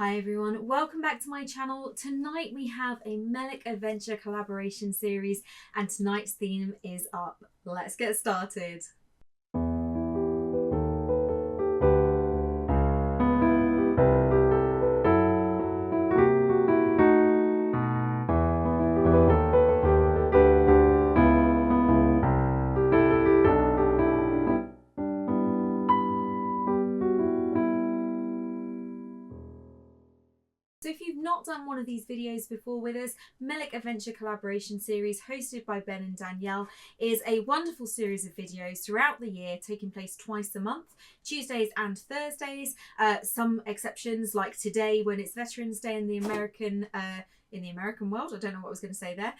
Hi everyone, welcome back to my channel. Tonight we have a Melick adventure collaboration series and tonight's theme is up. Let's get started. So if you've not done one of these videos before with us, Melick Adventure Collaboration Series hosted by Ben and Danielle is a wonderful series of videos throughout the year taking place twice a month, Tuesdays and Thursdays. Some exceptions like today when it's Veterans Day in the American world. I don't know what I was going to say there.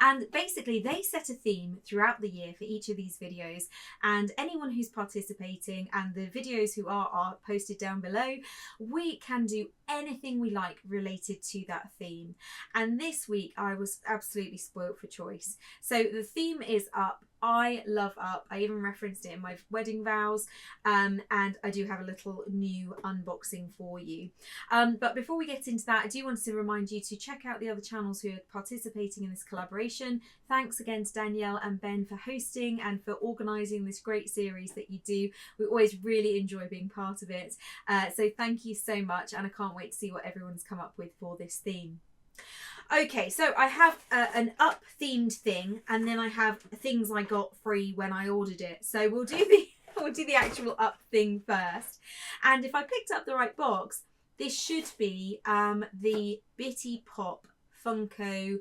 And basically they set a theme throughout the year for each of these videos, and anyone who's participating and the videos who are posted down below, we can do anything we like related to that theme. And this week I was absolutely spoilt for choice. So the theme is up. I love up. I even referenced it in my wedding vows, and I do have a little new unboxing for you. But before we get into that, I do want to remind you to check out the other channels who are participating in this collaboration. Thanks again to Danielle and Ben for hosting and for organising this great series that you do. We always really enjoy being part of it. So thank you so much, and I can't wait to see what everyone's come up with for this theme. Okay, so I have an up themed thing, and then I have things I got free when I ordered it. So we'll do the actual up thing first. And if I picked up the right box, this should be the Bitty Pop Funko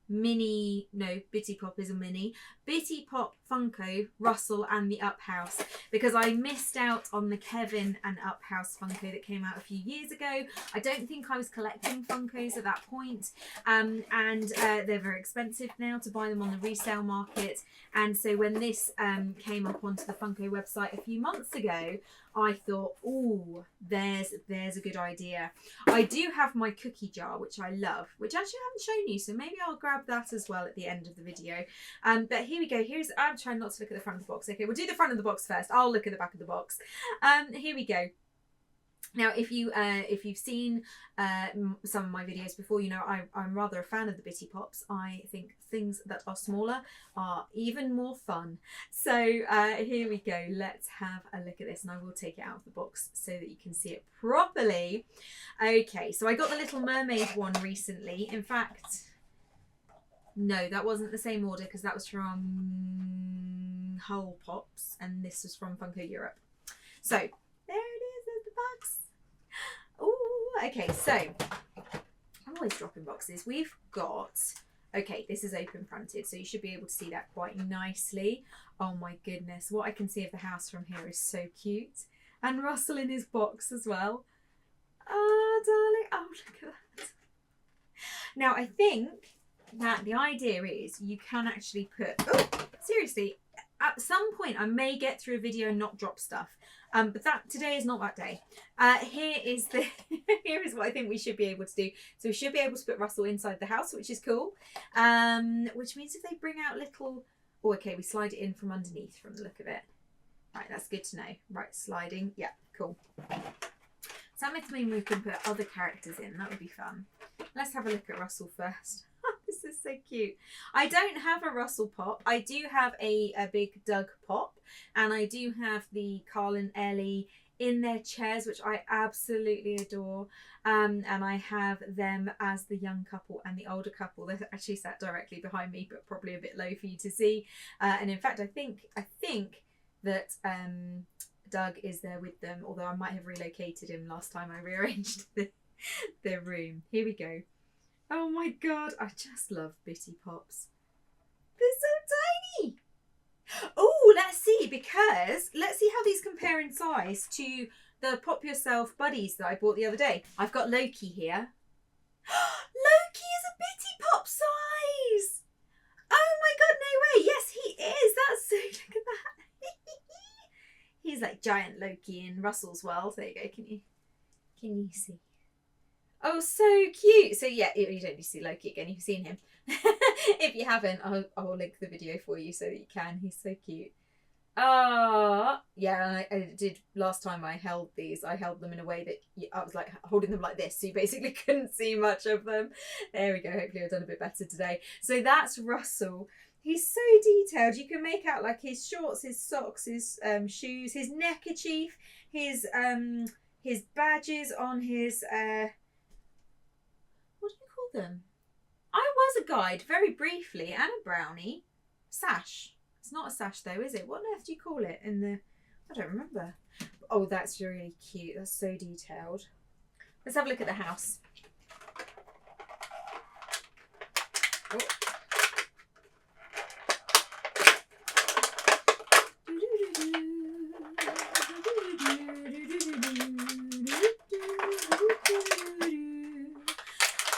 mini, no, Bitty Pop is a mini, Bitty Pop Funko Russell and the Up House, because I missed out on the Kevin and Up House Funko that came out a few years ago. I don't think I was collecting Funkos at that point, and they're very expensive now to buy them on the resale market. And so when this came up onto the Funko website a few months ago, I thought, oh, there's a good idea. I do have my cookie jar, which I love, which actually I haven't shown you, so maybe I'll grab that as well at the end of the video. But here we go. I'm trying not to look at the front of the box. Okay, we'll do the front of the box first. I'll look at the back of the box. Here we go. Now, if you've seen some of my videos before, you know I'm rather a fan of the Bitty Pops. I think things that are smaller are even more fun. So here we go. Let's have a look at this, and I will take it out of the box so that you can see it properly. Okay, so I got the Little Mermaid one recently. In fact, no, that wasn't the same order because that was from Hull Pops, and this was from Funko Europe. So there it is at the box. Oh, okay, so I'm always dropping boxes. We've got, okay, this is open fronted, so you should be able to see that quite nicely. Oh my goodness, what I can see of the house from here is so cute. And Russell in his box as well. Oh, darling, oh, look at that. Now, I think that the idea is you can actually put, oh, seriously, at some point I may get through a video and not drop stuff. But that today is not that day. Here is what I think we should be able to do. So we should be able to put Russell inside the house, which is cool. Which means if they bring out little, oh, okay, we slide it in from underneath from the look of it. Right, that's good to know. Right, sliding, yeah, cool. So that means we can put other characters in. That would be fun. Let's have a look at Russell first. This is so cute. I don't have a Russell pop. I do have a big Doug pop, and I do have the Carl and Ellie in their chairs, which I absolutely adore. And I have them as the young couple and the older couple. They're actually sat directly behind me, but probably a bit low for you to see. And in fact, I think that Doug is there with them, although I might have relocated him last time I rearranged the room. Here we go. Oh my god, I just love Bitty Pops. They're so tiny. Oh, let's see how these compare in size to the Pop Yourself buddies that I bought the other day. I've got Loki here. Loki is a Bitty Pop size. Oh my god, no way. Yes, he is. That's so, look at that. He's like giant Loki in Russell's world. There you go. Can you see? Oh, so cute. So yeah, you don't need to see Loki again. You've seen him. If you haven't, I'll link the video for you so that you can. He's so cute. Yeah, I did last time I held these. I held them in a way that I was like holding them like this, so you basically couldn't see much of them. There we go. Hopefully I've done a bit better today. So that's Russell. He's so detailed. You can make out like his shorts, his socks, his shoes, his neckerchief, his badges on his what do you call them? I was a guide very briefly and a brownie. Sash. It's not a sash though, is it? What on earth do you call it in the... I don't remember. Oh, that's really cute. That's so detailed. Let's have a look at the house. Oh.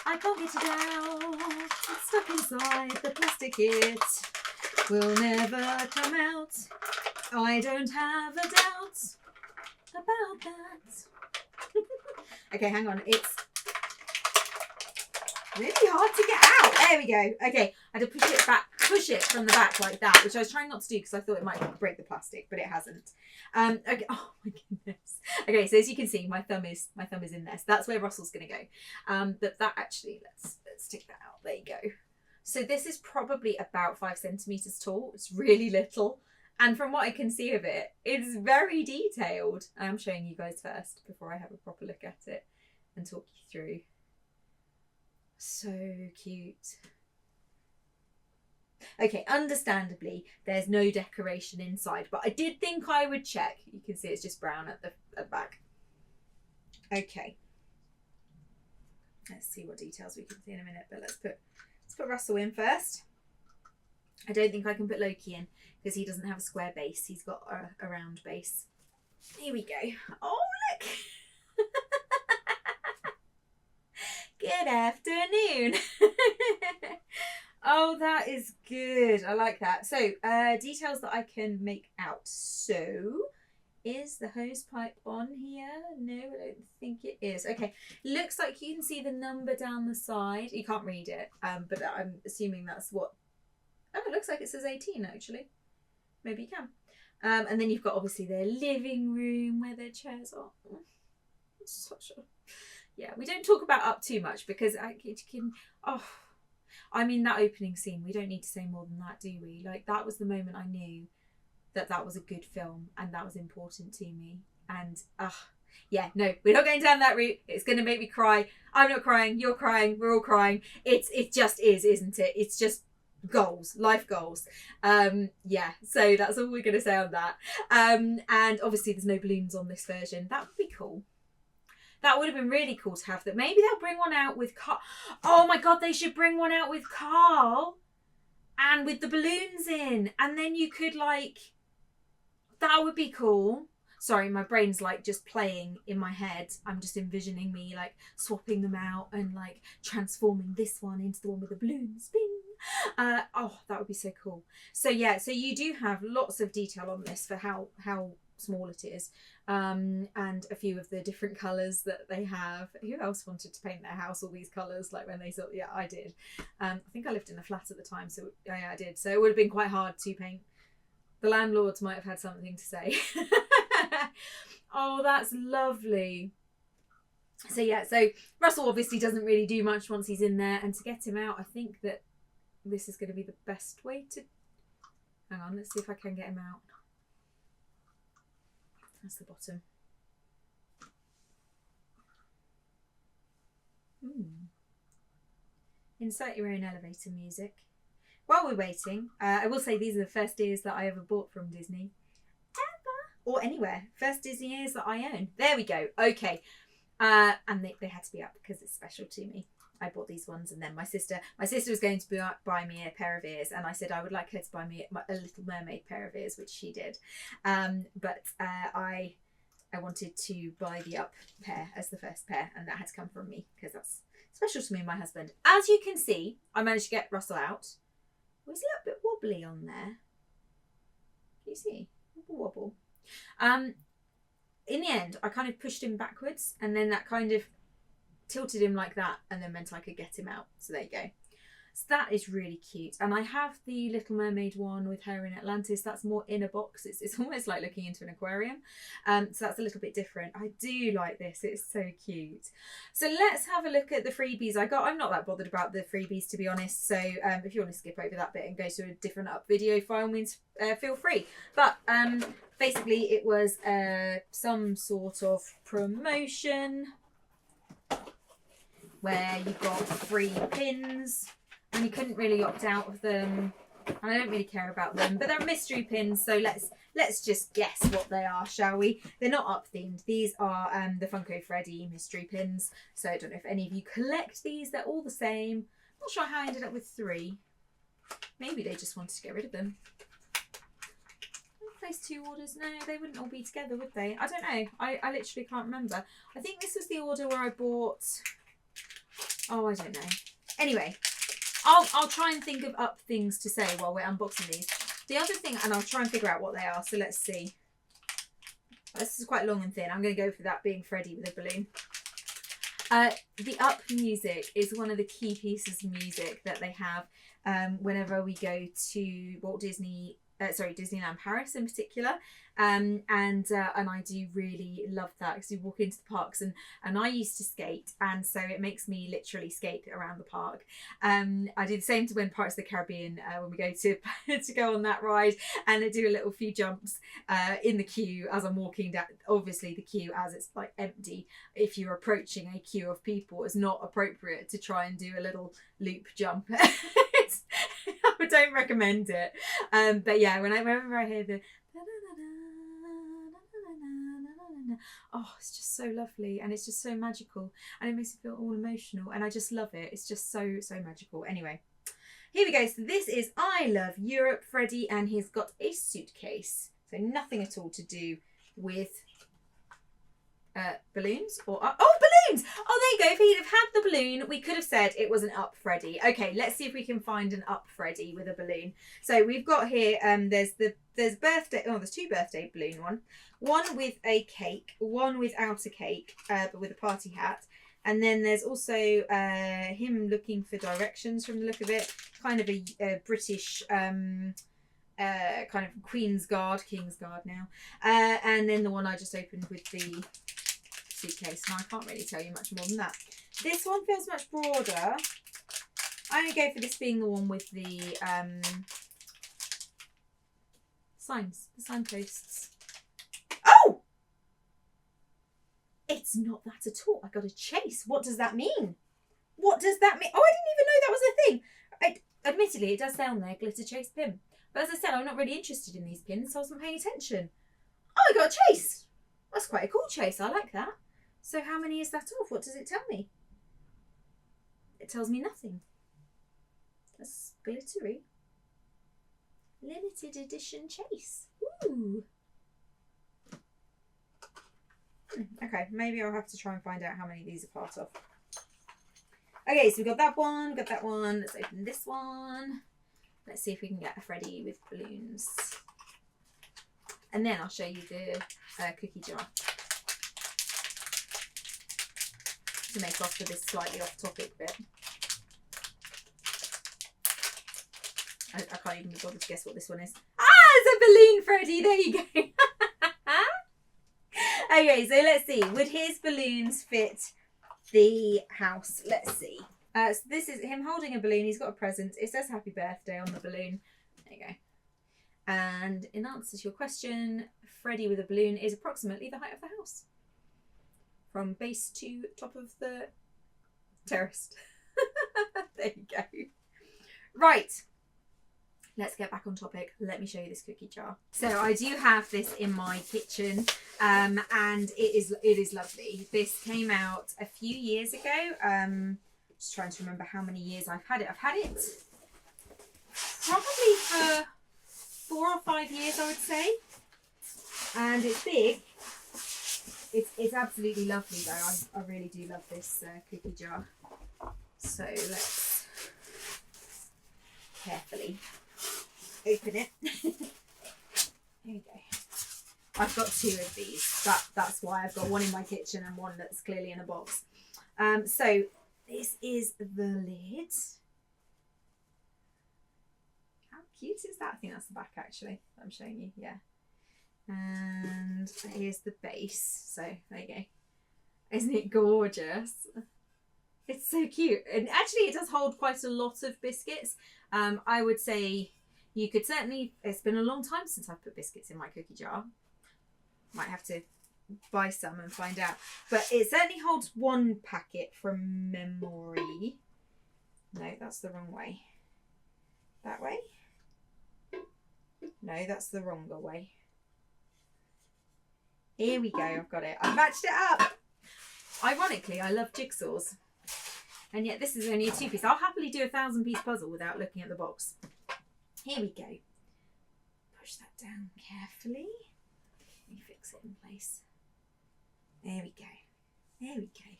I can't get it out. It's stuck inside the plastic kit. Will never come out. I don't have a doubt about that. Okay, hang on. It's really hard to get out. There we go. Okay, I had to push it from the back like that, which I was trying not to do because I thought it might break the plastic, but it hasn't. Okay. Oh my goodness. Okay, so as you can see, my thumb is in there. So that's where Russell's gonna go. But that actually, let's take that out. There you go. So this is probably about 5 centimeters tall. It's really little. And from what I can see of it, it's very detailed. I'm showing you guys first before I have a proper look at it and talk you through. So cute. Okay, understandably, there's no decoration inside, but I did think I would check. You can see it's just brown at the back. Okay. Let's see what details we can see in a minute, but let's put Russell in first. I don't think I can put Loki in because he doesn't have a square base. He's got a round base. Here we go. Oh, look. Good afternoon. Oh, that is good. I like that. So, details that I can make out. So, is the hose pipe on here? No, I don't think it is. Okay, looks like you can see the number down the side. You can't read it, but I'm assuming that's what... Oh, it looks like it says 18 actually. Maybe you can. And then you've got obviously their living room where their chairs are. It's such a... Yeah, we don't talk about Up too much because it can... Oh, I mean, that opening scene, we don't need to say more than that, do we? Like, that was the moment I knew that was a good film and that was important to me. And yeah, no, we're not going down that route. It's going to make me cry. I'm not crying, you're crying, we're all crying. It just is, isn't it? It's just goals, life goals. Yeah, so that's all we're going to say on that. And obviously there's no balloons on this version. That would be cool. That would have been really cool to have that. Maybe they'll bring one out with Carl. Oh my God, they should bring one out with Carl and with the balloons in. And then you could like... That would be cool. Sorry, my brain's like just playing in my head. I'm just envisioning me like swapping them out and like transforming this one into the one with the balloons. Bing. Oh, that would be so cool. So yeah, so you do have lots of detail on this for how small it is, and a few of the different colours that they have. Who else wanted to paint their house all these colours? Like when they thought, yeah, I did. I think I lived in a flat at the time, so yeah, I did. So it would have been quite hard to paint. The landlords might have had something to say. Oh, that's lovely. So yeah, so Russell obviously doesn't really do much once he's in there, and to get him out, I think that this is going to be the best way to... Hang on, let's see if I can get him out. That's the bottom. Insert your own elevator music. While we're waiting, I will say these are the first ears that I ever bought from Disney. Ever. Or anywhere. First Disney ears that I own. There we go. Okay. And they had to be up because it's special to me. I bought these ones, and then my sister was going to buy me a pair of ears, and I said I would like her to buy me a Little Mermaid pair of ears, which she did. But I wanted to buy the up pair as the first pair, and that had to come from me because that's special to me and my husband. As you can see, I managed to get Russell out. Oh, he's a little bit wobbly on there. Can you see? Wobble. In the end, I kind of pushed him backwards, and then that kind of tilted him like that, and then meant I could get him out. So there you go. So that is really cute. And I have the Little Mermaid one with her in Atlantis. That's more in a box. It's almost like looking into an aquarium. So that's a little bit different. I do like this. It's so cute. So let's have a look at the freebies I got. I'm not that bothered about the freebies, to be honest. So if you want to skip over that bit and go to a different up video, by all means, feel free. But basically it was some sort of promotion where you got free pins and you couldn't really opt out of them, and I don't really care about them, but they're mystery pins, so let's just guess what they are, shall we? They're not up themed. These are the Funko Freddie mystery pins, so I don't know if any of you collect these. They're all the same. Not sure how I ended up with 3. Maybe they just wanted to get rid of them. Place 2 orders. No, they wouldn't all be together, would they? I don't know. I literally can't remember. I think this was the order where I bought... Oh, I don't know. Anyway, I'll try and think of up things to say while we're unboxing these. The other thing, and I'll try and figure out what they are, so let's see. This is quite long and thin. I'm going to go for that being Freddie with a balloon. The Up music is one of the key pieces of music that they have whenever we go to Disneyland Paris in particular. And I do really love that, because you walk into the parks and I used to skate, and so it makes me literally skate around the park. I do the same to when Pirates of the Caribbean, when we go to to go on that ride, and I do a little few jumps in the queue as I'm walking down. Obviously the queue, as it's like empty, if you're approaching a queue of people, it's not appropriate to try and do a little loop jump. I don't recommend it. But yeah, whenever I hear the oh, it's just so lovely, and it's just so magical, and it makes me feel all emotional, and I just love it. It's just so magical. Anyway, here we go. So this is I Love Europe Freddie, and he's got a suitcase, so nothing at all to do with balloons or balloons. Oh, there you go. If he'd have had the balloon, we could have said it was an Up Freddie. Okay, let's see if we can find an Up Freddie with a balloon. So we've got here there's 2 birthday balloon one with a cake, one without a cake, but with a party hat. And then there's also him looking for directions from the look of it, kind of a British kind of King's Guard now. And then the one I just opened with the suitcase, and I can't really tell you much more than that. This one feels much broader. I only go for this being the one with the signposts. Oh! It's not that at all. I got a chase. What does that mean? What does that mean? Oh, I didn't even know that was a thing. Admittedly, it does say on there, glitter chase pin. But as I said, I'm not really interested in these pins, so I wasn't paying attention. Oh, I got a chase. That's quite a cool chase. I like that. So how many is that of? What does it tell me? It tells me nothing. That's glittery. Limited edition chase. Ooh. Okay, maybe I'll have to try and find out how many of these are part of. Okay, so we got that one, Let's open this one. Let's see if we can get a Freddie with balloons. And then I'll show you the cookie jar. To make off for this slightly off topic bit. I can't even be bothered to guess what this one is. Ah, it's a balloon Freddie, there you go. Okay, so let's see. Would his balloons fit the house? Let's see. So this is him holding a balloon. He's got a present. It says happy birthday on the balloon. There you go. And in answer to your question, Freddie with a balloon is approximately the height of the house. From base to top of the terrace. There you go. Right. Let's get back on topic. Let me show you this cookie jar. So I do have this in my kitchen, and it is lovely. This came out a few years ago. Just trying to remember how many years I've had it. I've had it probably for 4 or 5 years, I would say. And it's big. It's absolutely lovely though. I really do love this cookie jar. So let's carefully open it. Here we go. I've got 2 of these. That's why I've got one in my kitchen and one that's clearly in a box. So this is the lid. cute is that? I think that's the back actually that I'm showing you. Yeah. And here's the base. So there you go. Isn't it gorgeous? It's so cute. And actually it does hold quite a lot of biscuits. I would say you could certainly, it's been a long time since I've put biscuits in my cookie jar. Might have to buy some and find out. But it certainly holds one packet from memory. No, that's the wrong way. That way? No, that's the wronger way. Here we go, I've got it. I've matched it up. Ironically, I love jigsaws. And yet this is only a 2-piece. I'll happily do a 1,000-piece puzzle without looking at the box. Here we go. Push that down carefully. Let me fix it in place. There we go. There we go.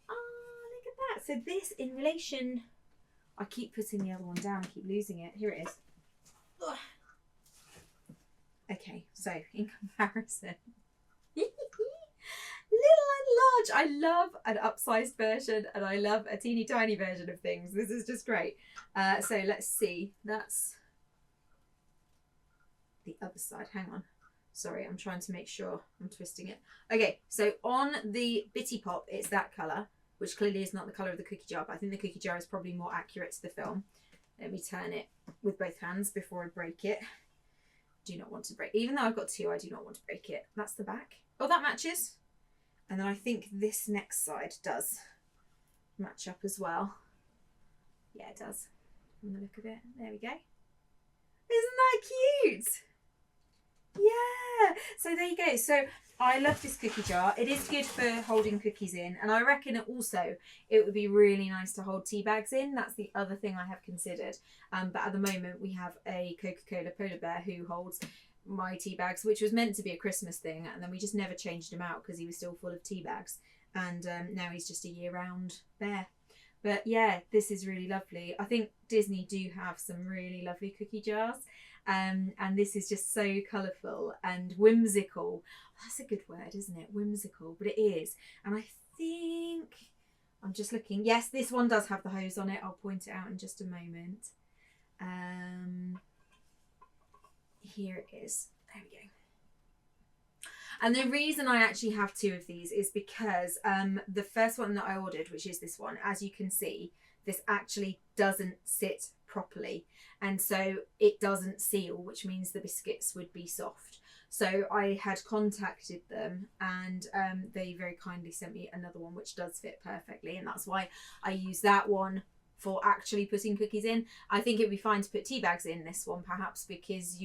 Oh, look at that. So this in relation... I keep putting the other one down. I keep losing it. Here it is. Ugh. Okay, so in comparison... Little and large. I love an upsized version and I love a teeny tiny version of things. This is just great. So let's see. That's the other side. Hang on. Sorry, I'm trying to make sure I'm twisting it. Okay, so on the Bitty Pop, it's that colour, which clearly is not the colour of the cookie jar, but I think the cookie jar is probably more accurate to the film. Let me turn it with both hands before I break it. Do not want to break. Even though I've got two, I do not want to break it. That's the back. Oh, that matches. And then I think this next side does match up as well. Yeah, it does. From the look of it. There we go. Isn't that cute? Yeah. So there you go. So I love this cookie jar. It is good for holding cookies in. And I reckon it would be really nice to hold tea bags in. That's the other thing I have considered. But at the moment we have a Coca-Cola polar bear who holds my tea bags, which was meant to be a Christmas thing, and then we just never changed him out because he was still full of tea bags, and now he's just a year-round bear. But yeah, this is really lovely. I think Disney do have some really lovely cookie jars, and this is just so colourful and whimsical. That's a good word, isn't it? Whimsical, but it is. And I think I'm just looking. Yes, this one does have the hose on it. I'll point it out in just a moment. Here it is. There we go. And the reason I actually have two of these is because the first one that I ordered, which is this one, as you can see, this actually doesn't sit properly. And so it doesn't seal, which means the biscuits would be soft. So I had contacted them and they very kindly sent me another one, which does fit perfectly. And that's why I use that one for actually putting cookies in. I think it'd be fine to put tea bags in this one, perhaps, because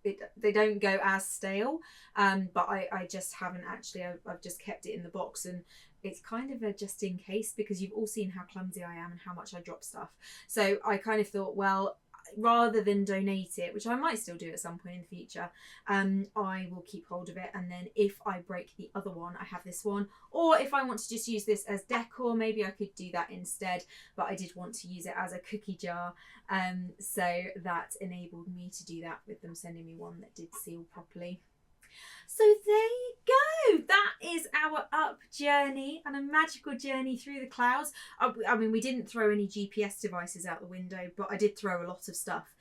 they don't go as stale, but I just haven't actually. I've just kept it in the box, and it's kind of a just in case, because you've all seen how clumsy I am and how much I drop stuff. So I kind of thought, well, rather than donate it, which I might still do at some point in the future, I will keep hold of it, and then if I break the other one, I have this one. Or if I want to just use this as decor, maybe I could do that instead, but I did want to use it as a cookie jar, so that enabled me to do that with them sending me one that did seal properly. So there you go. That is our up journey and a magical journey through the clouds. I mean, we didn't throw any GPS devices out the window, but I did throw a lot of stuff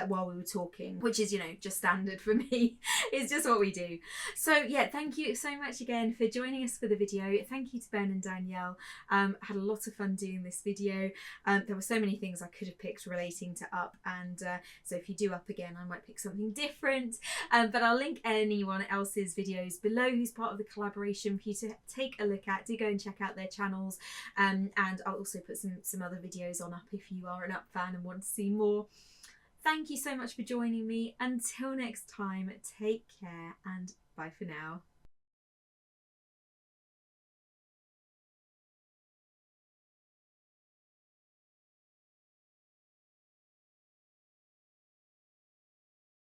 while we were talking, which is, you know, just standard for me. It's just what we do. So yeah, thank you so much again for joining us for the video. Thank you to Ben and Danielle. Had a lot of fun doing this video. There were so many things I could have picked relating to up, and so if you do up again, I might pick something different. But I'll link anyone else's videos below who's part of the collaboration for you to take a look at. Do go and check out their channels, and I'll also put some other videos on up if you are an Up fan and want to see more. Thank you so much for joining me. Until next time, take care and bye for now.